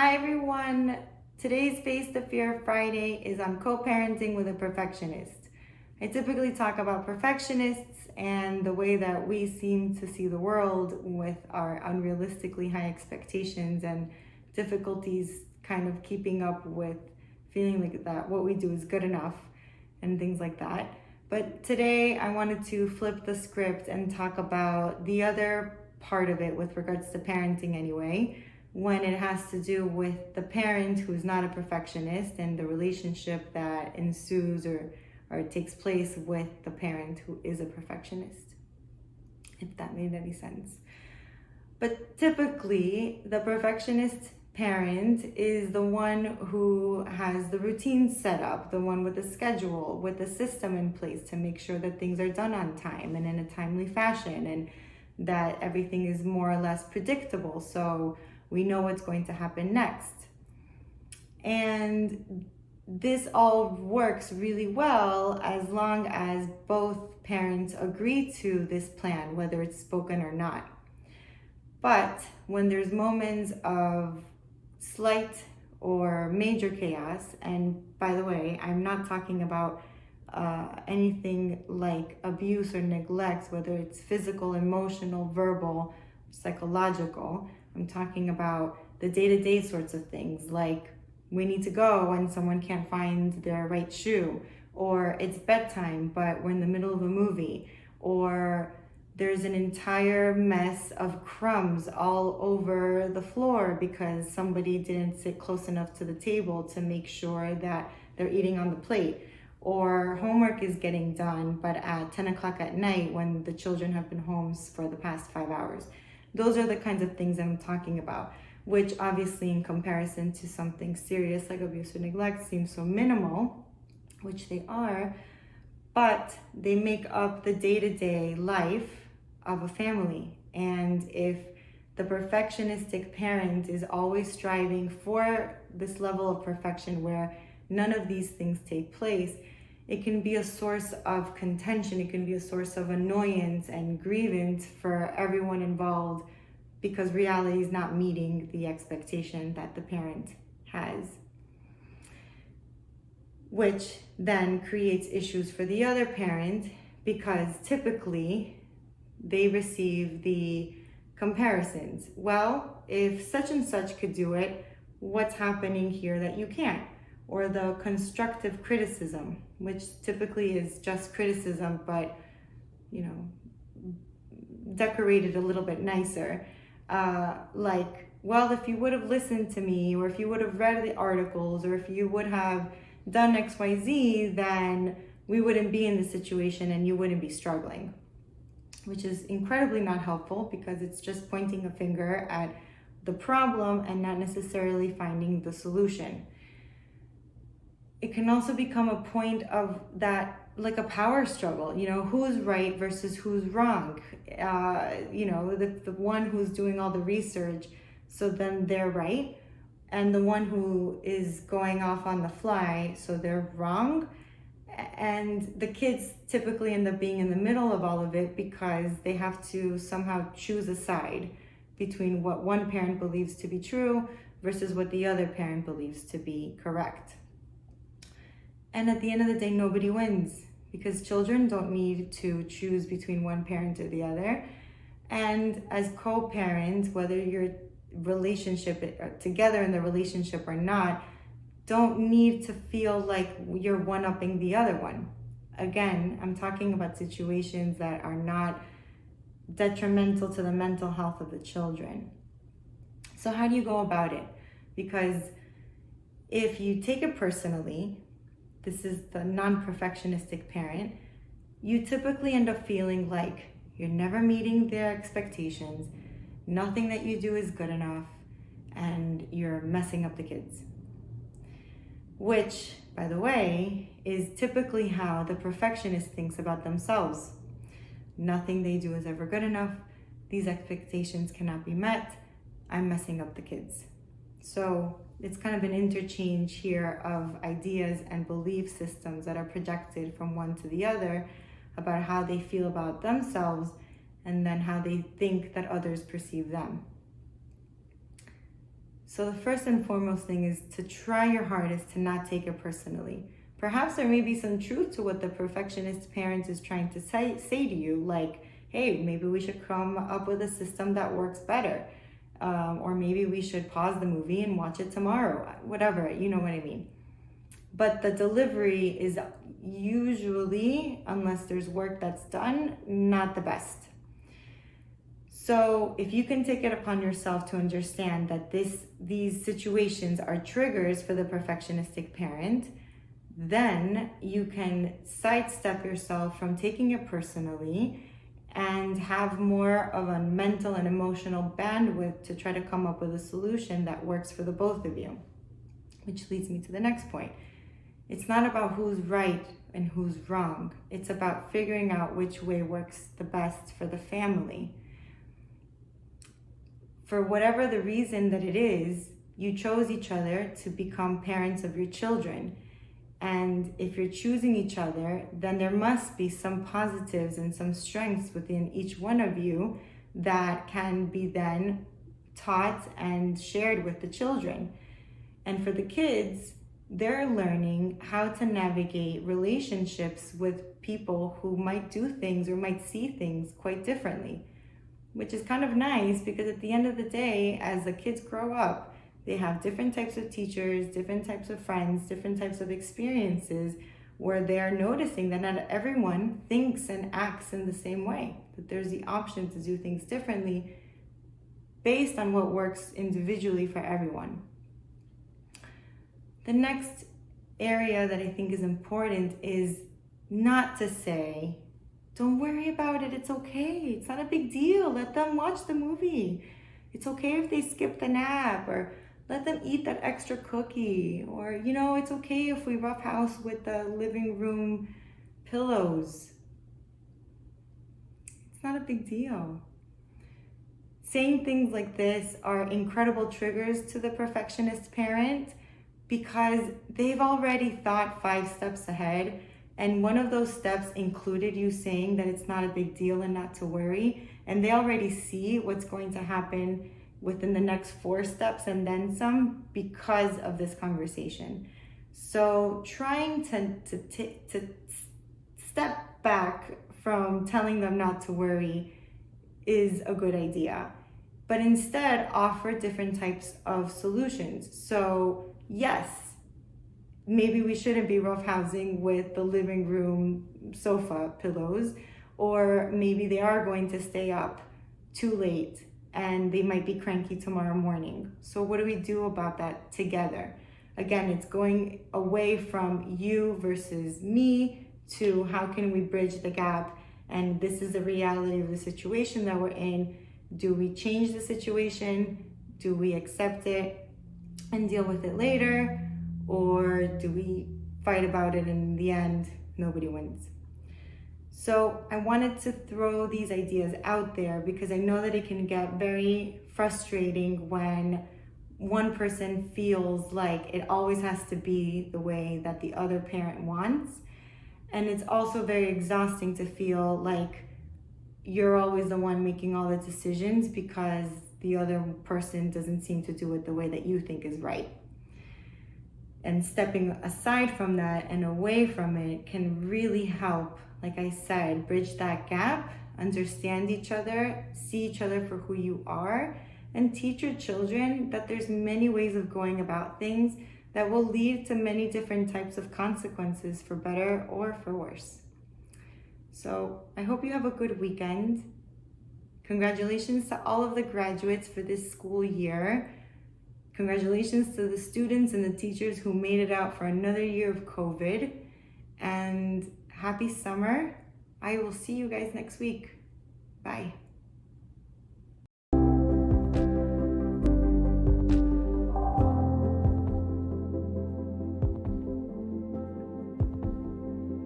Hi everyone, today's Face the Fear Friday is on Co-Parenting with a Perfectionist. I typically talk about perfectionists and the way that we seem to see the world with our unrealistically high expectations and difficulties kind of keeping up with feeling like that what we do is good enough and things like that. But today I wanted to flip the script and talk about the other part of it with regards to parenting anyway, when it has to do with the parent who's not a perfectionist and the relationship that ensues or takes place with the parent who is a perfectionist, if that made any sense. But typically, the perfectionist parent is the one who has the routine set up, the one with the schedule, with the system in place to make sure that things are done on time and in a timely fashion, and that everything is more or less predictable, so we know what's going to happen next. And this all works really well as long as both parents agree to this plan, whether it's spoken or not. But when there's moments of slight or major chaos, and by the way, I'm not talking about anything like abuse or neglect, whether it's physical, emotional, verbal, psychological. I'm talking about the day-to-day sorts of things, like we need to go and someone can't find their right shoe, or it's bedtime but we're in the middle of a movie, or there's an entire mess of crumbs all over the floor because somebody didn't sit close enough to the table to make sure that they're eating on the plate, or homework is getting done but at 10 o'clock at night when the children have been home for the past 5 hours. Those are the kinds of things I'm talking about, which obviously in comparison to something serious like abuse or neglect seems so minimal, which they are, but they make up the day-to-day life of a family. And if the perfectionistic parent is always striving for this level of perfection where none of these things take place, it can be a source of contention, it can be a source of annoyance and grievance for everyone involved because reality is not meeting the expectation that the parent has, which then creates issues for the other parent because typically they receive the comparisons. Well, if such and such could do it, what's happening here that you can't? Or the constructive criticism, which typically is just criticism, but decorated a little bit nicer. Like, well, if you would have listened to me, or if you would have read the articles, or if you would have done XYZ, then we wouldn't be in this situation and you wouldn't be struggling, which is incredibly not helpful because it's just pointing a finger at the problem and not necessarily finding the solution. It can also become a point of that, like a power struggle, who's right versus who's wrong. The one who's doing all the research, so then they're right, and the one who is going off on the fly, so they're wrong. And the kids typically end up being in the middle of all of it because they have to somehow choose a side between what one parent believes to be true versus what the other parent believes to be correct. And at the end of the day, nobody wins because children don't need to choose between one parent or the other. And as co-parents, whether your relationship together in the relationship or not, don't need to feel like you're one-upping the other one. Again, I'm talking about situations that are not detrimental to the mental health of the children. So how do you go about it? Because if you take it personally, this is the non-perfectionistic parent, you typically end up feeling like you're never meeting their expectations, nothing that you do is good enough, and you're messing up the kids. Which, by the way, is typically how the perfectionist thinks about themselves. Nothing they do is ever good enough, these expectations cannot be met, I'm messing up the kids. So it's kind of an interchange here of ideas and belief systems that are projected from one to the other about how they feel about themselves and then how they think that others perceive them. So the first and foremost thing is to try your hardest to not take it personally. Perhaps there may be some truth to what the perfectionist parent is trying to say to you, like, hey, maybe we should come up with a system that works better. Or maybe we should pause the movie and watch it tomorrow. Whatever, you know what I mean. But the delivery is usually, unless there's work that's done, not the best. So if you can take it upon yourself to understand that these situations are triggers for the perfectionistic parent, then you can sidestep yourself from taking it personally and have more of a mental and emotional bandwidth to try to come up with a solution that works for the both of you. Which leads me to the next point. It's not about who's right and who's wrong. It's about figuring out which way works the best for the family. For whatever the reason that it is, you chose each other to become parents of your children. And if you're choosing each other, then there must be some positives and some strengths within each one of you that can be then taught and shared with the children. And for the kids, they're learning how to navigate relationships with people who might do things or might see things quite differently, which is kind of nice because at the end of the day, as the kids grow up, they have different types of teachers, different types of friends, different types of experiences where they're noticing that not everyone thinks and acts in the same way, that there's the option to do things differently based on what works individually for everyone. The next area that I think is important is not to say, don't worry about it, it's okay, it's not a big deal, let them watch the movie. It's okay if they skip the nap, or let them eat that extra cookie, or, it's okay if we roughhouse with the living room pillows. It's not a big deal. Saying things like this are incredible triggers to the perfectionist parent because they've already thought 5 steps ahead, and one of those steps included you saying that it's not a big deal and not to worry, and they already see what's going to happen within the next 4 steps and then some because of this conversation. So trying to step back from telling them not to worry is a good idea, but instead offer different types of solutions. So yes, maybe we shouldn't be roughhousing with the living room sofa pillows, or maybe they are going to stay up too late and they might be cranky tomorrow morning. So what do we do about that together? Again, it's going away from you versus me to how can we bridge the gap, and this is the reality of the situation that we're in. Do we change the situation? Do we accept it and deal with it later? Or do we fight about it and in the end, nobody wins? So I wanted to throw these ideas out there because I know that it can get very frustrating when one person feels like it always has to be the way that the other parent wants. And it's also very exhausting to feel like you're always the one making all the decisions because the other person doesn't seem to do it the way that you think is right. And stepping aside from that and away from it can really help, like I said, bridge that gap, understand each other, see each other for who you are, and teach your children that there's many ways of going about things that will lead to many different types of consequences, for better or for worse. So I hope you have a good weekend. Congratulations to all of the graduates for this school year. Congratulations to the students and the teachers who made it out for another year of COVID. And happy summer. I will see you guys next week. Bye.